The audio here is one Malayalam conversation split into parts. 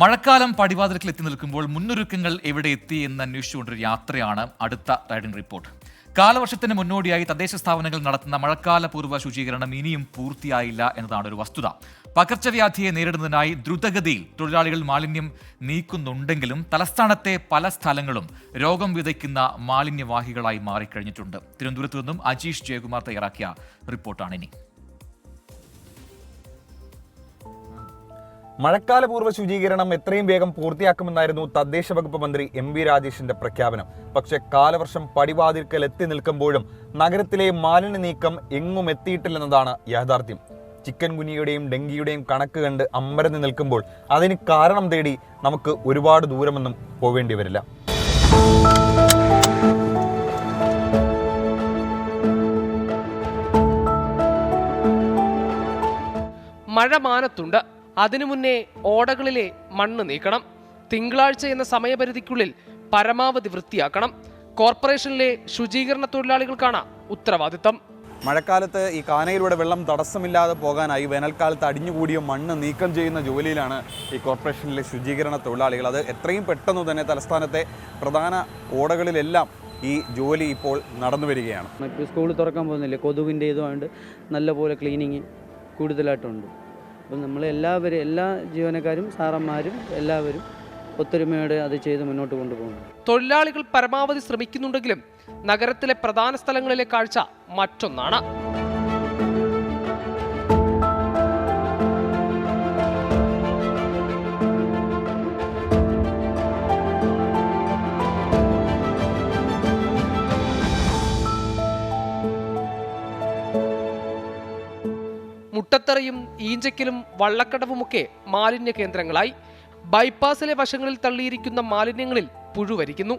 മഴക്കാലം പടിവാതിൽക്കൽ എത്തി നിൽക്കുമ്പോൾ മുന്നൊരുക്കങ്ങൾ എവിടെ എത്തി എന്ന് അന്വേഷിച്ചുകൊണ്ടൊരു യാത്രയാണ് അടുത്ത റൈഡിംഗ് റിപ്പോർട്ട്. കാലവർഷത്തിന് മുന്നോടിയായി തദ്ദേശ സ്ഥാപനങ്ങൾ നടത്തുന്ന മഴക്കാല പൂർവ്വ ശുചീകരണം ഇനിയും പൂർത്തിയായില്ല എന്നതാണ് ഒരു വസ്തുത. പകർച്ചവ്യാധിയെ നേരിടുന്നതിനായി ദ്രുതഗതിയിൽ തൊഴിലാളികൾ മാലിന്യം നീക്കുന്നുണ്ടെങ്കിലും തലസ്ഥാനത്തെ പല സ്ഥലങ്ങളും രോഗം വിതയ്ക്കുന്ന മാലിന്യവാഹികളായി മാറിക്കഴിഞ്ഞിട്ടുണ്ട്. തിരുവനന്തപുരത്ത് നിന്നും അജീഷ് ജയകുമാർ തയ്യാറാക്കിയ റിപ്പോർട്ടാണ് ഇനി. മഴക്കാലപൂർവ്വ ശുചീകരണം എത്രയും വേഗം പൂർത്തിയാക്കുമെന്നായിരുന്നു തദ്ദേശ വകുപ്പ് മന്ത്രി MV രാജേഷിന്റെ പ്രഖ്യാപനം. പക്ഷേ കാലവർഷം പടിവാതിൽക്കൽ എത്തി നിൽക്കുമ്പോഴും നഗരത്തിലെ മാലിന്യ നീക്കം എങ്ങും എത്തിയിട്ടില്ലെന്നതാണ് യാഥാർത്ഥ്യം. ചിക്കൻ ഗുനിയുടെയും ഡെങ്കിയുടെയും കണക്ക് കണ്ട് അമ്പരന്ന് നിൽക്കുമ്പോൾ അതിന് കാരണം തേടി നമുക്ക് ഒരുപാട് ദൂരമൊന്നും പോവേണ്ടി വരില്ല. മഴ മാനത്തുണ്ട്. അതിനു മുന്നേ ഓടകളിലെ മണ്ണ് നീക്കണം. തിങ്കളാഴ്ച എന്ന സമയപരിധിക്കുള്ളിൽ പരമാവധി വൃത്തിയാക്കണം. കോർപ്പറേഷനിലെ ശുചീകരണ തൊഴിലാളികൾക്കാണ് ഉത്തരവാദിത്തം. മഴക്കാലത്ത് ഈ കാനയിലൂടെ വെള്ളം തടസ്സമില്ലാതെ പോകാനായി വേനൽക്കാലത്ത് അടിഞ്ഞുകൂടിയ മണ്ണ് നീക്കം ചെയ്യുന്ന ജോലിയിലാണ് ഈ കോർപ്പറേഷനിലെ ശുചീകരണ തൊഴിലാളികൾ. അത് എത്രയും പെട്ടെന്ന് തന്നെ തലസ്ഥാനത്തെ പ്രധാന ഓടകളിലെല്ലാം ഈ ജോലി ഇപ്പോൾ നടന്നു വരികയാണ്. സ്കൂൾ തുറക്കാൻ പോകുന്നില്ല, കൊതുകിൻ്റെ ഇതുകൊണ്ട് നല്ലപോലെ ക്ലീനിങ് കൂടുതലായിട്ടുണ്ട്. അപ്പം നമ്മളെല്ലാവരും, എല്ലാ ജീവനക്കാരും സാറന്മാരും എല്ലാവരും ഒത്തൊരുമയോടെ അത് ചെയ്ത് മുന്നോട്ട് കൊണ്ടുപോകുന്നു. തൊഴിലാളികൾ പരമാവധി ശ്രമിക്കുന്നുണ്ടെങ്കിലും നഗരത്തിലെ പ്രധാന സ്ഥലങ്ങളിലെ കാഴ്ച മറ്റൊന്നാണ്. മുട്ടത്തറയും ഈഞ്ചക്കലും വള്ളക്കടവുമൊക്കെ മാലിന്യ കേന്ദ്രങ്ങളായി. ബൈപ്പാസിലെ വശങ്ങളിൽ തള്ളിയിരിക്കുന്ന മാലിന്യങ്ങളിൽ പുഴുവരിക്കുന്നു.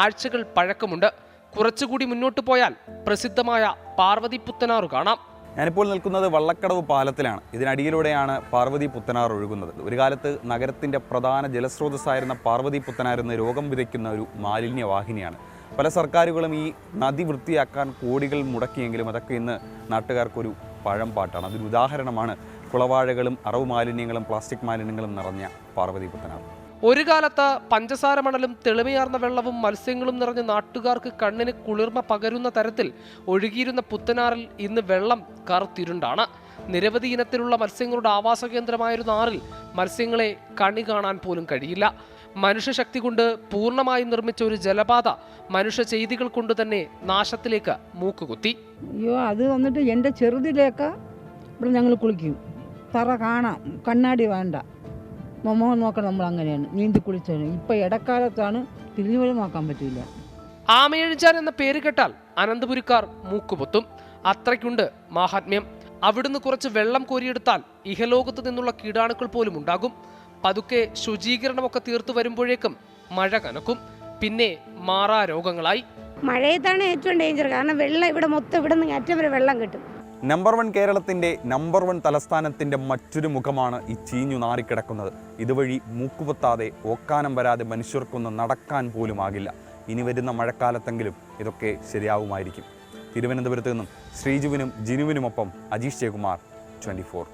ആഴ്ചകൾ പഴക്കമുണ്ട്. കുറച്ചുകൂടി മുന്നോട്ട് പോയാൽ പ്രസിദ്ധമായ പാർവതി പുത്തനാറ് കാണാം. ഞാനിപ്പോൾ നിൽക്കുന്നത് വള്ളക്കടവ് പാലത്തിലാണ്. ഇതിനടിയിലൂടെയാണ് പാർവതി പുത്തനാർ ഒഴുകുന്നത്. ഒരു കാലത്ത് നഗരത്തിൻ്റെ പ്രധാന ജലസ്രോതസ്സായിരുന്ന പാർവതി പുത്തനാറിന്ന് രോഗം വിതയ്ക്കുന്ന ഒരു മാലിന്യവാഹിനിയാണ്. പല സർക്കാരുകളും ഈ നദി വൃത്തിയാക്കാൻ കോടികൾ മുടക്കിയെങ്കിലും അതൊക്കെ ഇന്ന് നാട്ടുകാർക്കൊരു പഴംപാട്ടാണ്. അതിന് ഉദാഹരണമാണ് കുളവാഴകളും അറവ് മാലിന്യങ്ങളും പ്ലാസ്റ്റിക് മാലിന്യങ്ങളും നിറഞ്ഞ പാർവതി പുത്തനാർ. ഒരു കാലത്ത് പഞ്ചസാര മണലും തെളിമയാർന്ന വെള്ളവും മത്സ്യങ്ങളും നിറഞ്ഞ നാട്ടുകാർക്ക് കണ്ണിന് കുളിർമ പകരുന്ന തരത്തിൽ ഒഴുകിയിരുന്ന പുത്തനാറിൽ ഇന്ന് വെള്ളം കറുത്തിരുണ്ടാണ്. നിരവധി ഇനത്തിലുള്ള മത്സ്യങ്ങളുടെ ആവാസ കേന്ദ്രമായിരുന്ന ആറിൽ മത്സ്യങ്ങളെ കണി കാണാൻ പോലും കഴിയില്ല. മനുഷ്യശക്തി കൊണ്ട് പൂർണ്ണമായും നിർമ്മിച്ച ഒരു ജലപാത മനുഷ്യ ചെയ്തികൾ കൊണ്ട് തന്നെ നാശത്തിലേക്ക് മൂക്കുകുത്തി. അയ്യോ, അത് വന്നിട്ട് എൻ്റെ ചെറുതിലേക്ക് ഇവിടെ ഞങ്ങൾ കുളിക്കും. തറ കാണാം, കണ്ണാടി വേണ്ട, മുഖം നോക്കണം. നമ്മൾ അങ്ങനെയാണ് നീന്തി കുളിച്ചാണ്. ഇപ്പം ഇടക്കാലത്താണ് തിരിഞ്ഞു പോലും നോക്കാൻ പറ്റില്ല. ആമയഴിച്ചാൻ എന്ന പേര് കേട്ടാൽ അനന്തപുരിക്കാർ മൂക്കുപൊത്തും. അത്രയ്ക്കുണ്ട് മാഹാത്മ്യം. അവിടുന്ന് കുറച്ച് വെള്ളം കോരിയെടുത്താൽ ഇഹലോകത്ത് നിന്നുള്ള കീടാണുക്കൾ പോലും ഉണ്ടാകും. പതുക്കെ ശുചീകരണമൊക്കെ തീർത്തു വരുമ്പോഴേക്കും മഴ കനക്കും. പിന്നെ മാറാ രോഗങ്ങളായി. മഴയത്താണ് ഏറ്റവും ഡേഞ്ചർ. കാരണം വെള്ളം ഇവിടെ മൊത്തം ഇവിടെ നിന്ന് അറ്റം വരെ വെള്ളം കിട്ടും. നമ്പർ 1 കേരളത്തിൻ്റെ നമ്പർ 1 തലസ്ഥാനത്തിൻ്റെ മറ്റൊരു മുഖമാണ് ഈ ചീഞ്ഞു നാറിക്കിടക്കുന്നത്. ഇതുവഴി മൂക്കുപൊത്താതെ ഓക്കാനം വരാതെ മനുഷ്യർക്കൊന്ന് നടക്കാൻ പോലും ആകില്ല. ഇനി വരുന്ന മഴക്കാലത്തെങ്കിലും ഇതൊക്കെ ശരിയാവുമായിരിക്കും. തിരുവനന്തപുരത്ത് നിന്നും ശ്രീജുവിനും ജിനുവിനുമൊപ്പം അജീഷ് ജയകുമാർ, 24.